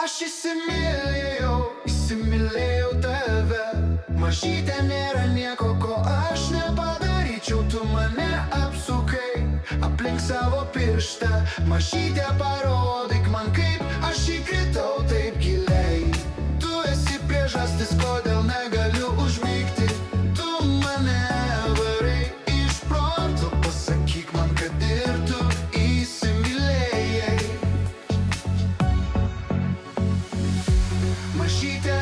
Aš įsimylėjau tave. Mažytė, nėra nieko, ko aš nepadaryčiau. Tu mane apsukai aplink savo pirštą. Mažytė, parodyk man, kaip aš įkritau taip giliai. Tu esi priežastis, kodėl negaliu užmigti. Tu mane varai iš proto. Pasakyk man, kad ir tu įsimylėjai. Mažytė,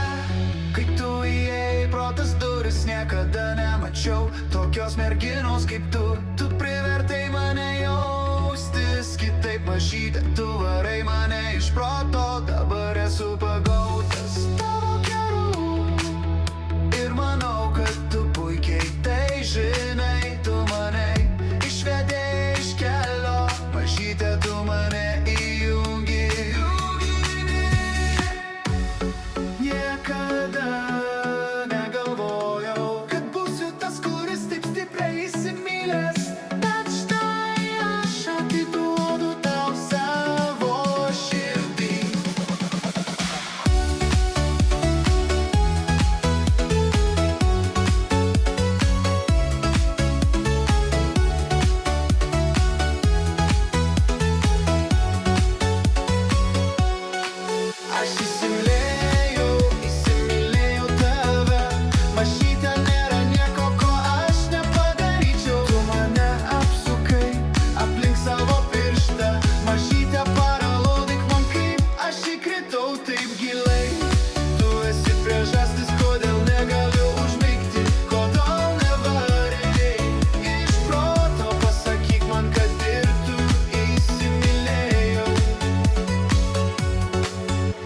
kai tu įėjai pro tas duris, niekada nemačiau tokios merginos kaip tu. Tu privertai mane jaustis kitaip. Mažytė, tu varai mane iš proto. Dabar esu pagautas tavo kerų ir manau, kad tu puikiai tai žinai. Tu mane išvedei iš kelio. Mažytė, tu mane įjungi. Niekada negalvojau, kad būsiu tas, kuris taip stipriai įsimylęs. Bet štai aš atiduodu tau savo širdį. Aš įsimylėjau tave. Mažytė, nėra nieko, ko aš nepadaryčiau. Tu mane apsukai aplink savo pirštą. Mažytė, parodyk man, kaip aš įkritau taip giliai. Tu esi priežastis, kodėl negaliu užmigti. Kodėl nevarei iš proto. Pasakyk man, kad ir tu įsimylėjau.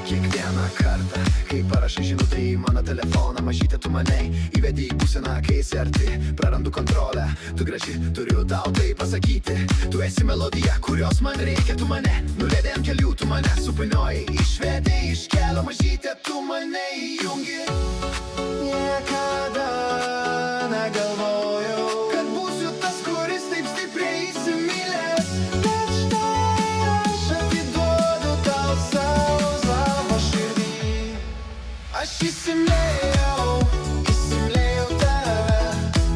Kiekvieną kartą, kai parašai žinutę į mano telefoną, mažytė, tu mane įvedi į būseną, kai esi arti. Prarandu kontrolę, tu graži, turiu tau tai pasakyti. Tu esi melodija, kurios man reikia. Tu mane nuvedei ant kelių, tu mane supynioji, išvedei iš kelio. Mažytė, tu mane įjungi. Niekada negalvojau, kad būsiu tas, kuris taip stipriai įsimylęs. Bet štai aš atiduodu tau savo širdį. Aš įsimylėjau tave.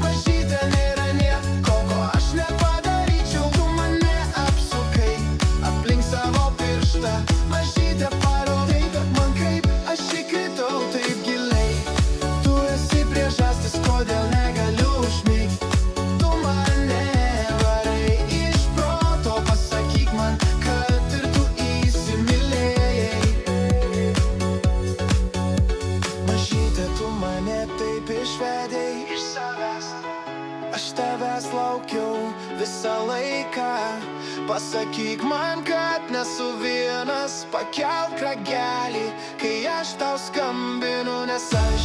Mažytė, nėra nieko, ko aš nepadaryčiau. Tu mane apsukai aplink savo pirštą. Mažytė, parodyk man, kaip aš įkritau taip giliai. Tu esi priežastis, kodėl negaliu užmigti. Tu mane varai iš proto. Pasakyk man, kad ir tu įsimylėjai. Mažytė, tu mane taip išvedei iš savęs. Aš tavęs laukiau visą laiką. Pasakyk man, kad nesu vienas. Pakelk ragelį, kai aš tau skambinu, nes aš